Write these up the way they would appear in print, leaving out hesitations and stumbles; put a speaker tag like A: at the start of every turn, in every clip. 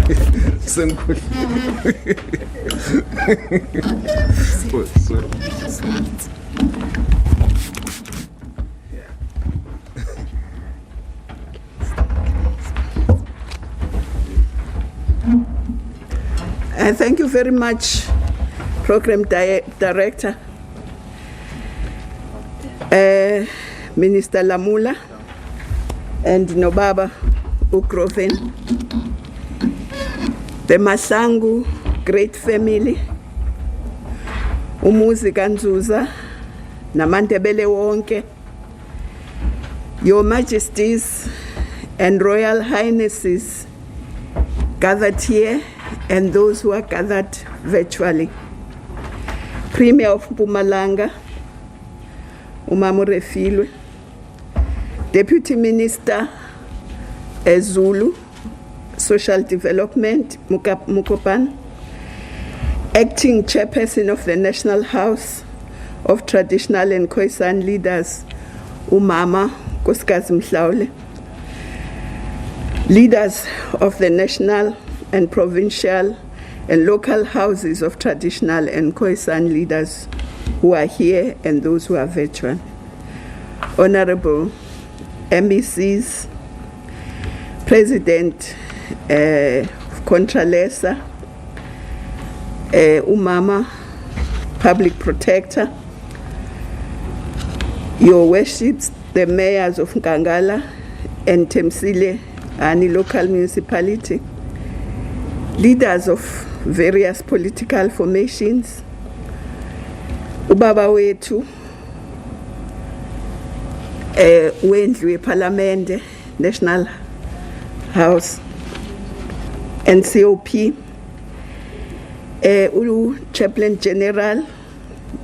A: Thank you very much, Program Director, Minister Lamula, and Nobaba Ukroven, the Mahlangu great family, Umuzi Kanzuza, Namantebele wonke, Your Majesties and Royal Highnesses gathered here, and those who are gathered virtually. Premier of Mpumalanga, Umama Refilwe, Deputy Minister Zulu, Social Development, Mukopan, Acting Chairperson of the National House of Traditional and Khoisan Leaders, Umama Nkosikazi Mhlaule, leaders of the national and provincial and local houses of traditional and Khoisan leaders who are here and those who are virtual. Honorable MECs, President Contralesa, Umama, Public Protector, Your Worships, the mayors of Nkangala and Temsile, Ani local municipality, leaders of various political formations, Ubaba wethu, wendlu yeParliament, National House, NCOP, Ulu Chaplain General,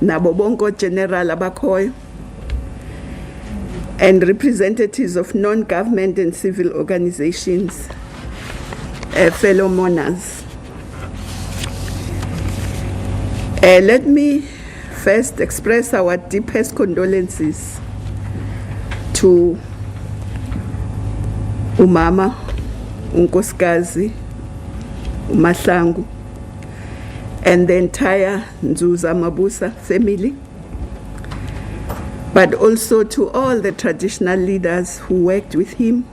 A: Nabobongo General Abakhoyo, and representatives of non-government and civil organizations, fellow mourners. Let me first express our deepest condolences to Umama Nkosikazi Mahlangu and the entire Nzuza Mabusa family, but also to all the traditional leaders who worked with him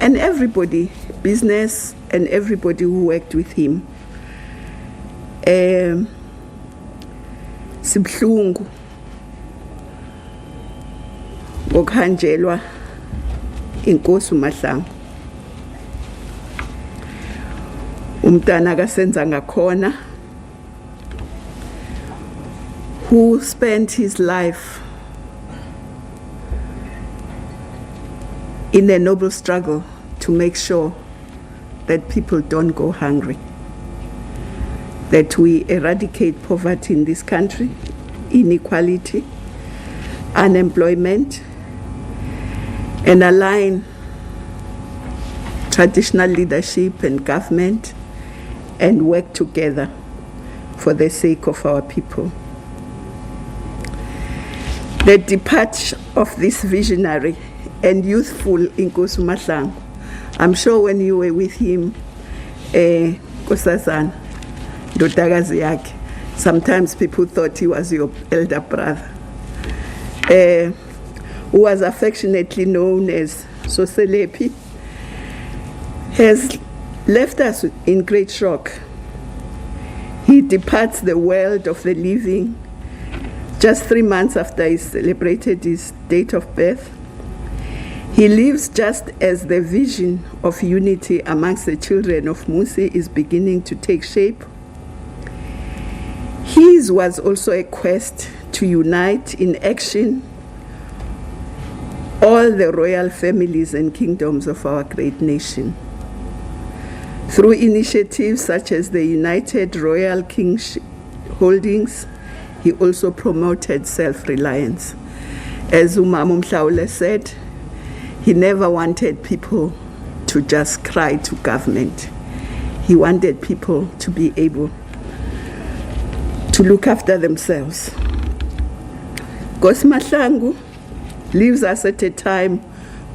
A: and everybody, business and everybody who worked with him. Sibhlungu ngokhanjelwa inkosi uMahlangu, umntana kasenza ngakhona, who spent his life in a noble struggle to make sure that people don't go hungry, that we eradicate poverty in this country, inequality, unemployment, and align traditional leadership and government and work together for the sake of our people. The departure of this visionary and youthful Inkosi Mahlangu, I'm sure when you were with him, Nkosazana, ndodakazi yakhe, sometimes people thought he was your elder brother, who was affectionately known as Soselepi, has left us in great shock. He departs the world of the living just 3 months after he celebrated his date of birth. He lives just as the vision of unity amongst the children of Musi is beginning to take shape. His was also a quest to unite in action all the royal families and kingdoms of our great nation. Through initiatives such as the United Royal Kingship Holdings, he also promoted self-reliance. As Umama Mhlaule said, he never wanted people to just cry to government. He wanted people to be able to look after themselves. Nkosi Mahlangu leaves us at a time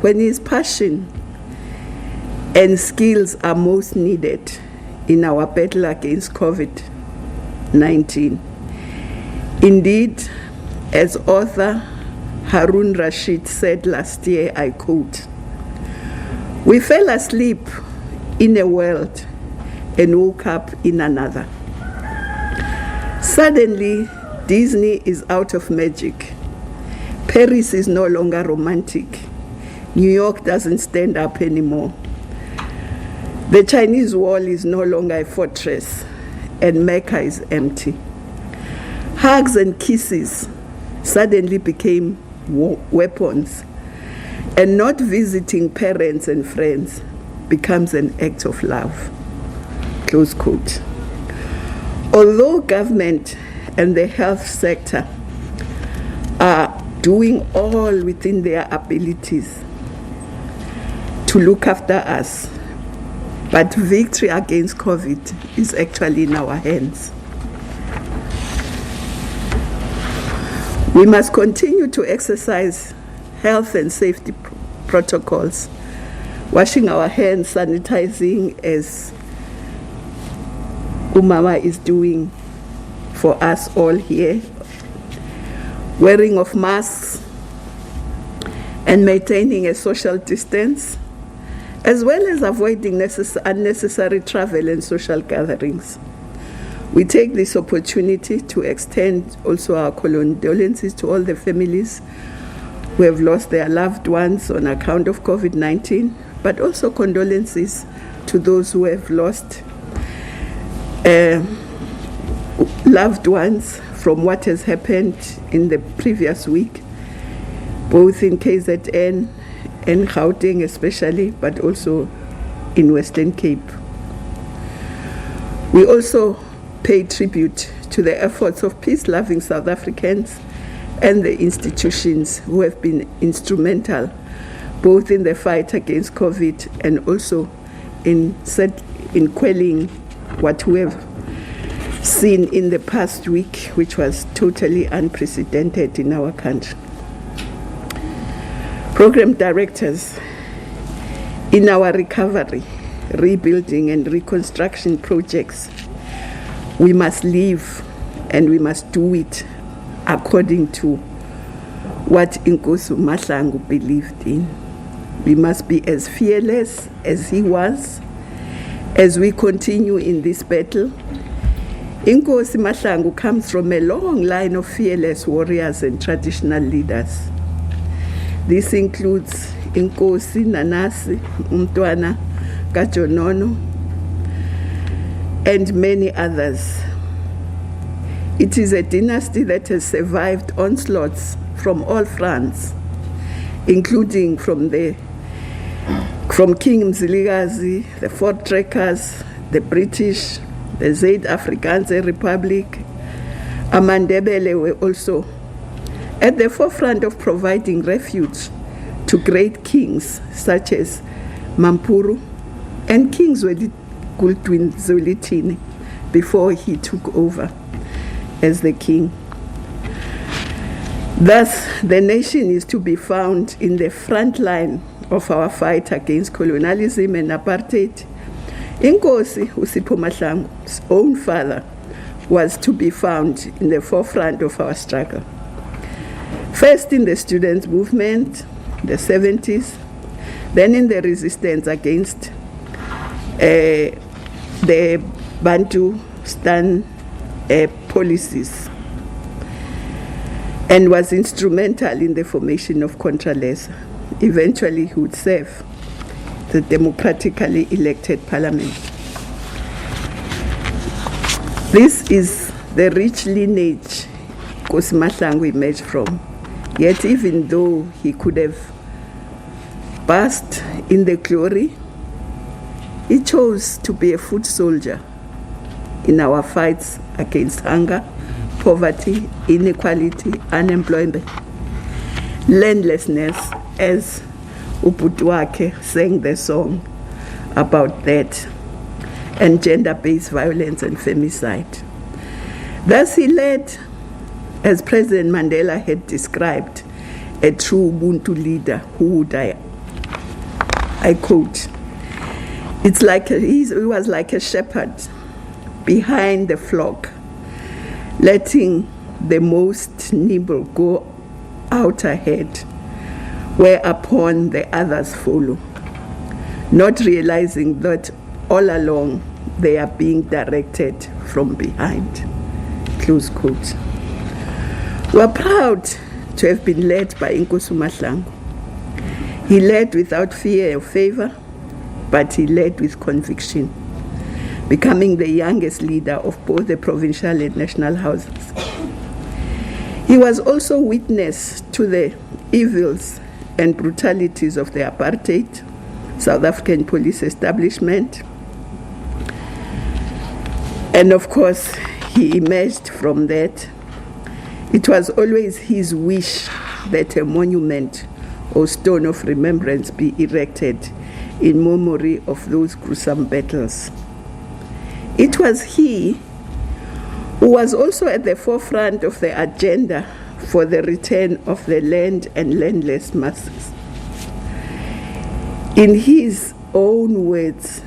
A: when his passion and skills are most needed in our battle against COVID-19. Indeed, as author Harun Rashid said last year, I quote, "We fell asleep in a world and woke up in another. Suddenly, Disney is out of magic. Paris is no longer romantic. New York doesn't stand up anymore. The Chinese wall is no longer a fortress, and Mecca is empty. Hugs and kisses suddenly became weapons, and not visiting parents and friends becomes an act of love." Close quote. Although government and the health sector are doing all within their abilities to look after us, but victory against COVID is actually in our hands. We must continue to exercise health and safety protocols, washing our hands, sanitizing as Umama is doing for us all here, wearing of masks and maintaining a social distance, as well as avoiding unnecessary travel and social gatherings. We take this opportunity to extend also our condolences to all the families who have lost their loved ones on account of COVID-19, but also condolences to those who have lost loved ones from what has happened in the previous week, both in KZN and Gauteng especially, but also in Western Cape. We also pay tribute to the efforts of peace-loving South Africans and the institutions who have been instrumental both in the fight against COVID and also in quelling what we have seen in the past week, which was totally unprecedented in our country. Program directors, in our recovery, rebuilding and reconstruction projects, we must live and we must do it according to what Ikosi Mahlangu believed in. We must be as fearless as he was as we continue in this battle. Ikosi Mahlangu comes from a long line of fearless warriors and traditional leaders. This includes Inkosi Nanasi, Umntwana Kajonono, and many others. It is a dynasty that has survived onslaughts from all fronts, including from King Mzilikazi, the Voortrekkers, the British, the Zuid-Afrikaanse Republic. Amandebele were also at the forefront of providing refuge to great kings such as Mampuru and King Zweli Zwelithini before he took over as the king. Thus, the nation is to be found in the front line of our fight against colonialism and apartheid. Ikosi Sipho Mahlangu's own father was to be found in the forefront of our struggle. First in the students' movement, the 70s, then in the resistance against the Bantu Stan policies, and was instrumental in the formation of Contralesa. Eventually, he would serve the democratically elected parliament. This is the rich lineage Ikosi Mahlangu emerged from. Yet, even though he could have basked in the glory, he chose to be a foot soldier in our fights against hunger, poverty, inequality, unemployment, landlessness, as Ubudwake sang the song about that, and gender-based violence and femicide. Thus he led, as President Mandela had described, a true Ubuntu leader who would, I quote, It's like he was like a shepherd behind the flock, letting the most nimble go out ahead, whereupon the others follow, not realizing that all along they are being directed from behind. Close quote. We are proud to have been led by Ikosi Mahlangu. He led without fear or favor, but he led with conviction, becoming the youngest leader of both the provincial and national houses. He was also witness to the evils and brutalities of the apartheid South African police establishment. And of course, he emerged from that. It was always his wish that a monument or stone of remembrance be erected in memory of those gruesome battles. It was he who was also at the forefront of the agenda for the return of the land and landless masses. In his own words,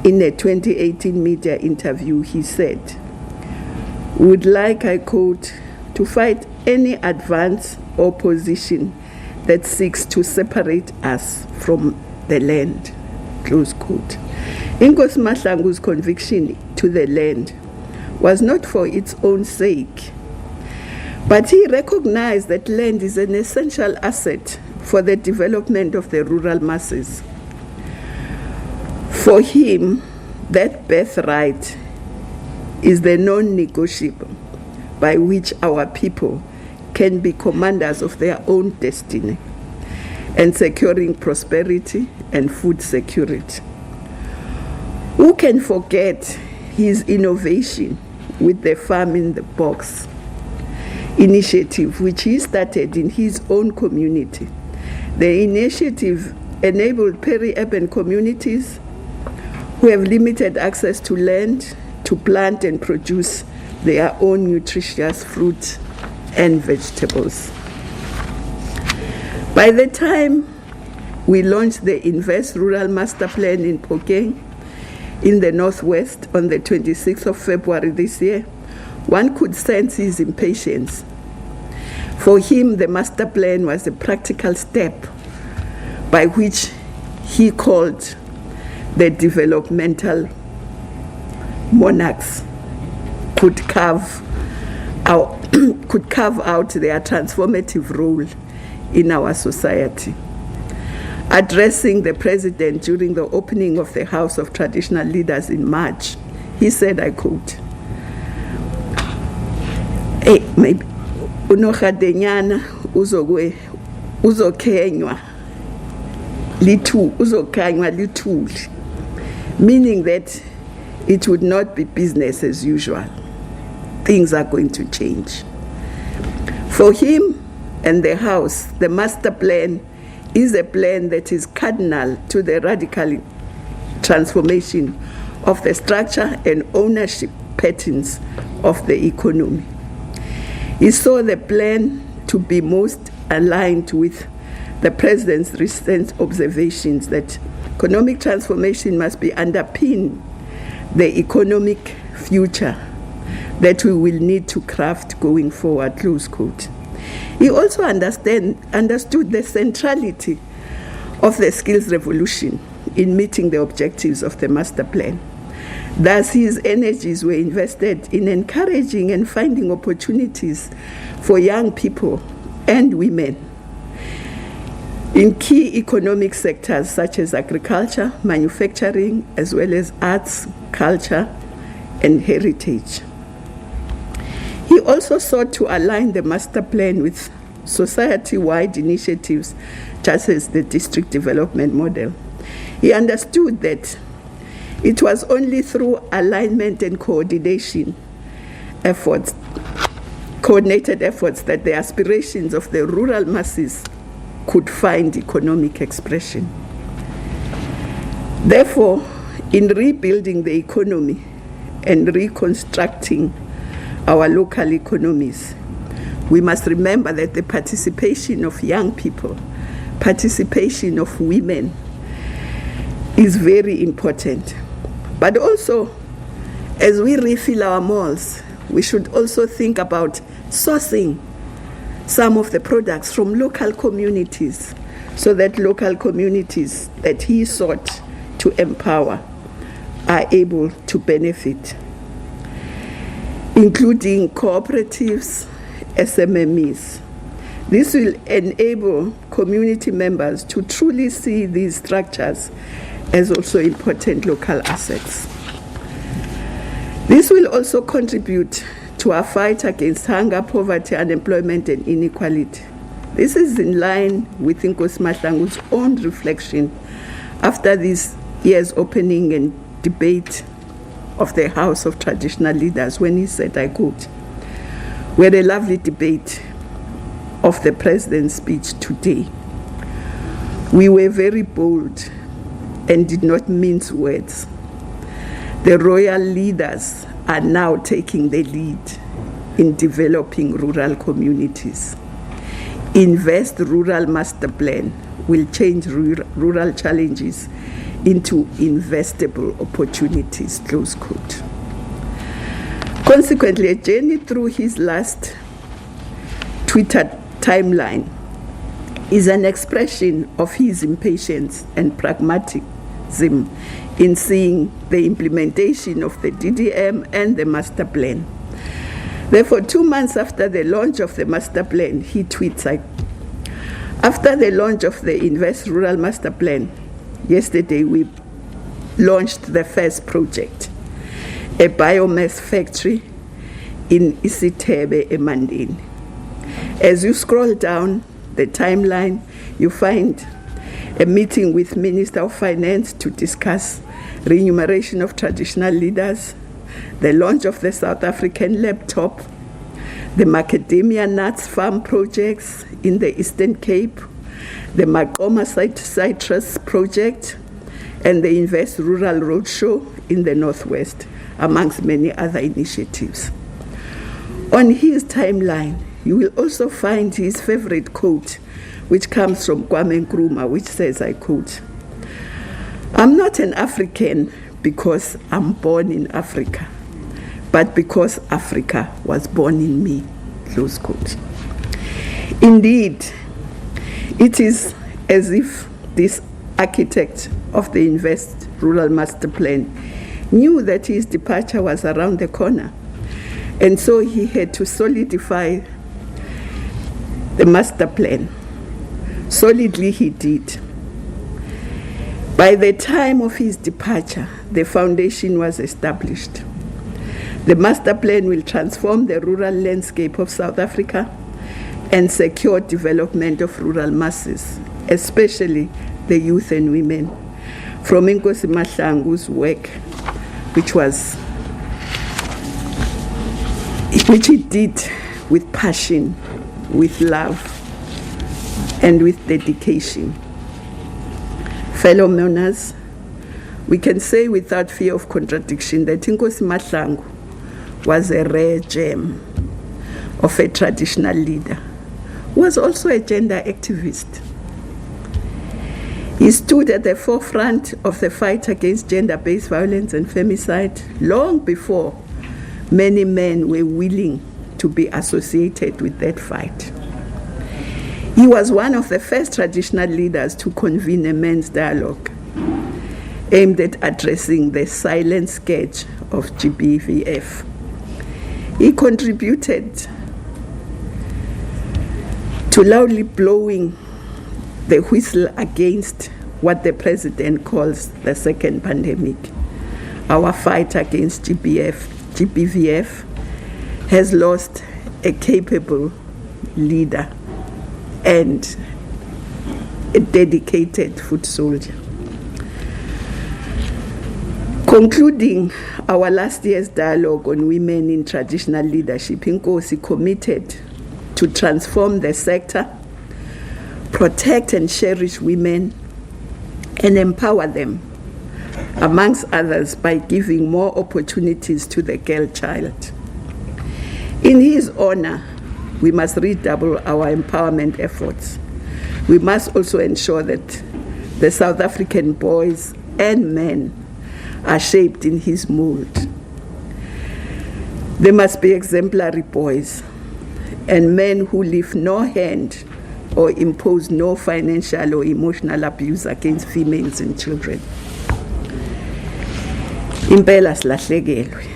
A: in a 2018 media interview, he said, "Would like, I quote, to fight any advance or position that seeks to separate us from the land," close quote. Ikosi Mahlangu's conviction to the land was not for its own sake, but he recognized that land is an essential asset for the development of the rural masses. For him, that birthright is the non-negotiable by which our people can be commanders of their own destiny and securing prosperity and food security. Who can forget his innovation with the Farm in the Box initiative, which he started in his own community? The initiative enabled peri-urban communities who have limited access to land to plant and produce their own nutritious fruit and vegetables. By the time we launched the Invest Rural Master Plan in Phokeng, in the Northwest, on the 26th of February this year, one could sense his impatience. For him, the master plan was a practical step by which he called the developmental monarchs could carve out their transformative role in our society. Addressing the president during the opening of the House of Traditional Leaders in March, he said, I quote, "Hey, maybe unohadenyana uzokenywa lithuli," meaning that it would not be business as usual. Things are going to change. For him and the House, the master plan is a plan that is cardinal to the radical transformation of the structure and ownership patterns of the economy. He saw the plan to be most aligned with the President's recent observations that economic transformation must be underpinned the economic future that we will need to craft going forward, close quote. He also understood the centrality of the skills revolution in meeting the objectives of the master plan. Thus, his energies were invested in encouraging and finding opportunities for young people and women in key economic sectors such as agriculture, manufacturing, as well as arts, culture, and heritage. He also sought to align the master plan with society-wide initiatives such as the district development model. He understood that it was only through alignment and coordinated efforts that the aspirations of the rural masses could find economic expression. Therefore, in rebuilding the economy and reconstructing our local economies, we must remember that the participation of young people, participation of women, is very important. But also, as we refill our malls, we should also think about sourcing some of the products from local communities, so that local communities that he sought to empower are able to benefit, including cooperatives, SMMEs. This will enable community members to truly see these structures as also important local assets. This will also contribute to our fight against hunger, poverty, unemployment, and inequality. This is in line with Ikosi Mahlangu's own reflection after this year's opening and debate of the House of Traditional Leaders, when he said, I quote, "We had a lovely debate of the President's speech today. We were very bold and did not mince words. The royal leaders are now taking the lead in developing rural communities. Invest Rural Master Plan will change rural challenges into investable opportunities," close quote. Consequently, a journey through his last Twitter timeline is an expression of his impatience and pragmatism in seeing the implementation of the DDM and the master plan. Therefore, 2 months after the launch of the master plan, he tweets, "After the launch of the Invest Rural Master Plan, yesterday we launched the first project, a biomass factory in Isithebe, eMandeni. As you scroll down the timeline, you find a meeting with Minister of Finance to discuss remuneration of traditional leaders, the launch of the South African laptop, the macadamia nuts farm projects in the Eastern Cape, the Maqoma citrus project, and the Invest Rural Roadshow in the Northwest, amongst many other initiatives." On his timeline, you will also find his favorite quote, which comes from Kwame Nkrumah, which says, I quote, "I'm not an African because I'm born in Africa, but because Africa was born in me," close quote. Indeed, it is as if this architect of the Invest Rural Master Plan knew that his departure was around the corner, and so he had to solidify the master plan. Solidly he did. By the time of his departure, the foundation was established. The master plan will transform the rural landscape of South Africa and secure development of rural masses, especially the youth and women, from Ikosi Mahlangu's work, which he did with passion, with love, and with dedication. Fellow mourners, we can say without fear of contradiction that Ikosi Mahlangu was a rare gem of a traditional leader who was also a gender activist. He stood at the forefront of the fight against gender-based violence and femicide long before many men were willing to be associated with that fight. He was one of the first traditional leaders to convene a men's dialogue aimed at addressing the silent scourge of GBVF. He contributed to loudly blowing the whistle against what the president calls the second pandemic. Our fight against GBVF has lost a capable leader and a dedicated foot soldier. Concluding our last year's dialogue on women in traditional leadership, Ikosi committed to transform the sector, protect and cherish women, and empower them, amongst others, by giving more opportunities to the girl child. In his honor, we must redouble our empowerment efforts. We must also ensure that the South African boys and men are shaped in his mold. They must be exemplary boys and men who leave no hand or impose no financial or emotional abuse against females and children. Impela silahlekelwe.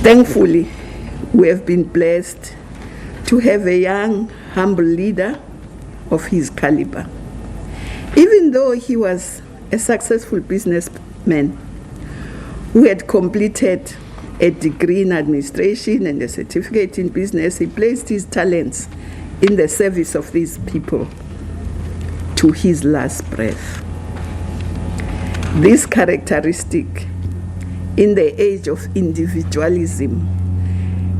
A: Thankfully, we have been blessed to have a young, humble leader of his caliber. Even though he was a successful businessman who had completed a degree in administration and a certificate in business, he placed his talents in the service of these people to his last breath. This characteristic, in the age of individualism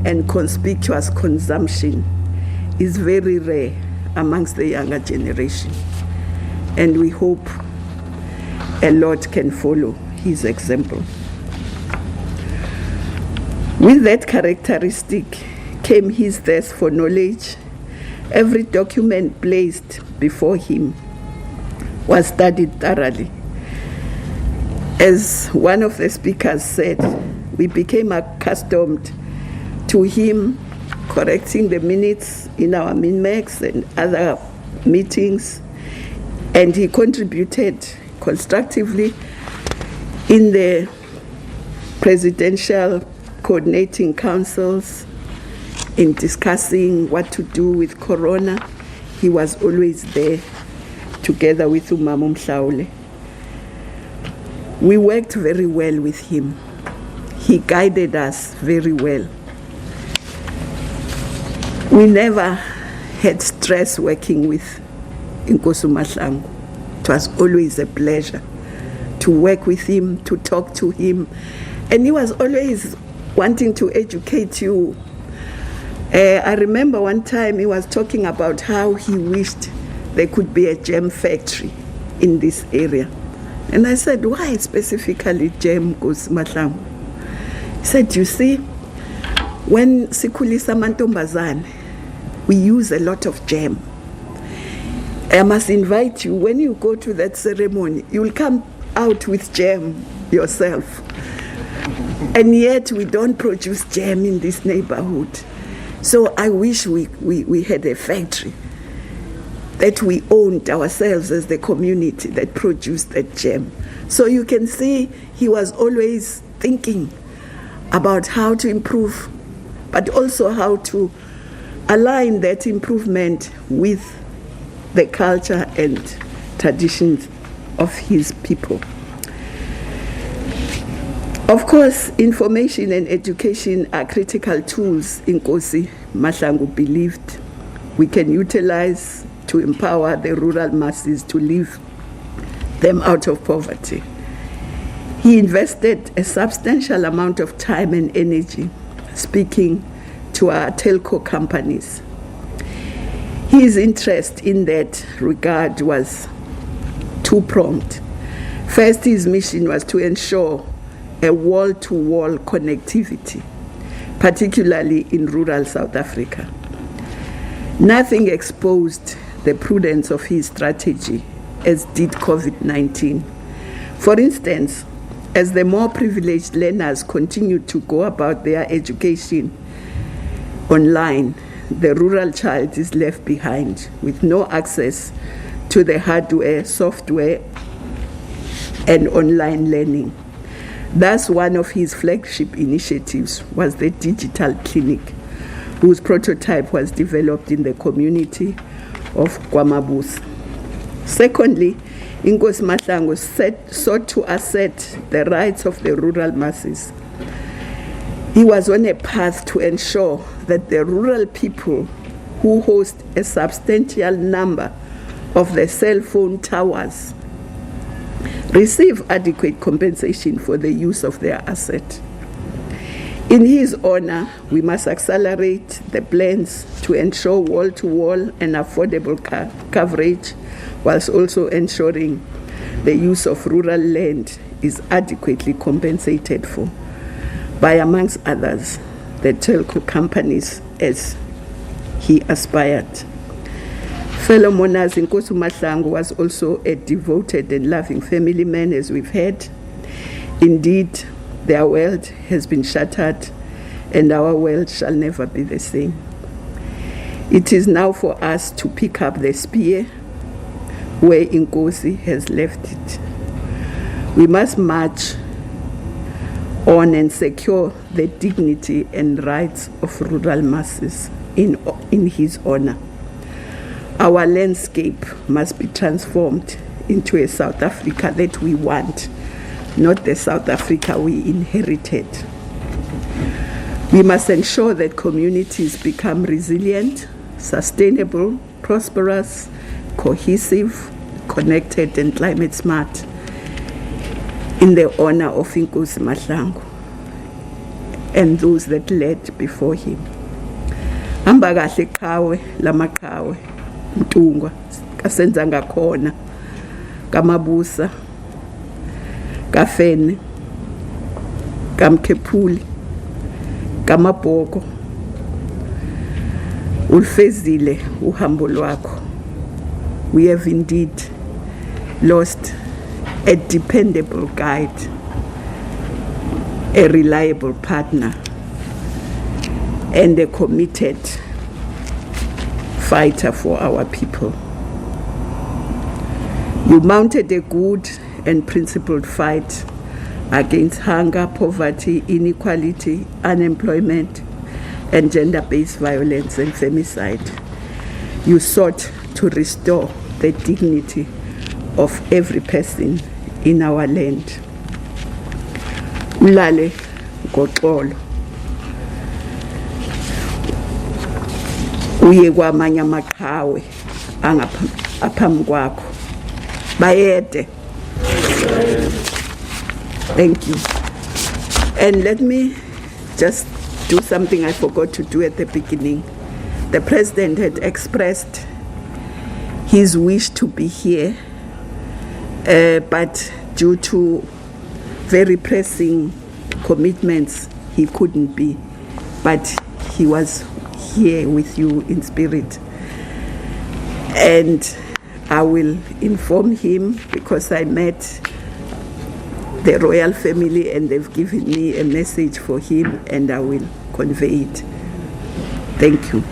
A: and conspicuous consumption, is very rare amongst the younger generation. And we hope a lot can follow his example. With that characteristic came his thirst for knowledge. Every document placed before him was studied thoroughly. As one of the speakers said, we became accustomed to him correcting the minutes in our min-max and other meetings, and he contributed constructively in the presidential coordinating councils in discussing what to do with Corona. He was always there together with Umama Mhlaule. We worked very well with him. He guided us very well. We never had stress working with Ikosi Mahlangu. It was always a pleasure to work with him, to talk to him. And he was always wanting to educate you. I remember one time he was talking about how he wished there could be a jam factory in this area. And I said, why specifically jam, Ikosi Mahlangu? He said, you see, when sikhulisa amantombazane, we use a lot of jam. I must invite you, when you go to that ceremony, you will come out with jam yourself. And yet we don't produce jam in this neighborhood. So I wish we had a factory that we owned ourselves as the community that produced that jam. So you can see he was always thinking about how to improve, but also how to align that improvement with the culture and traditions of his people. Of course, information and education are critical tools Ikosi Mahlangu believed we can utilize to empower the rural masses to lift them out of poverty. He invested a substantial amount of time and energy speaking to our telco companies. His interest in that regard was two-pronged. First, his mission was to ensure a wall-to-wall connectivity, particularly in rural South Africa. Nothing exposed the prudence of his strategy as did COVID-19. For instance, as the more privileged learners continued to go about their education online, the rural child is left behind with no access to the hardware, software, and online learning. Thus, one of his flagship initiatives was the digital clinic, whose prototype was developed in the community of KwaMabuza. Secondly, Ikosi Mahlangu sought to assert the rights of the rural masses. He was on a path to ensure that the rural people who host a substantial number of the cell phone towers receive adequate compensation for the use of their asset. In his honor, we must accelerate the plans to ensure wall-to-wall and affordable coverage, whilst also ensuring the use of rural land is adequately compensated for by, amongst others, the telco companies as he aspired. Fellow mourners, Ikosi Mahlangu was also a devoted and loving family man, as we've heard. Indeed, their world has been shattered, and our world shall never be the same. It is now for us to pick up the spear where Ikosi has left it. We must march on and secure the dignity and rights of rural masses in his honor. Our landscape must be transformed into a South Africa that we want, not the South Africa we inherited. We must ensure that communities become resilient, sustainable, prosperous, cohesive, connected, and climate smart in the honor of Ikosi Mahlangu and those that led before him. Hamba kahle qhawe lamaqhawe Mtungwa kasenza ngakhona kaMabusa kaFene kaMkhephuli kaMabhoko ulifezile uhambo lwakho. We have indeed lost a dependable guide, a reliable partner, and a committed fighter for our people. You mounted a good and principled fight against hunger, poverty, inequality, unemployment, and gender-based violence and femicide. You sought to restore the dignity of every person in our land. Ulale ngoxolo. Uye kwamanye amaqhawe aphambi kwakho. Bayede. Thank you. And let me just do something I forgot to do at the beginning. The president had expressed his wish to be here, but due to very pressing commitments, he couldn't be. But he was here with you in spirit. And I will inform him, because I met the royal family and they've given me a message for him, and I will convey it. Thank you.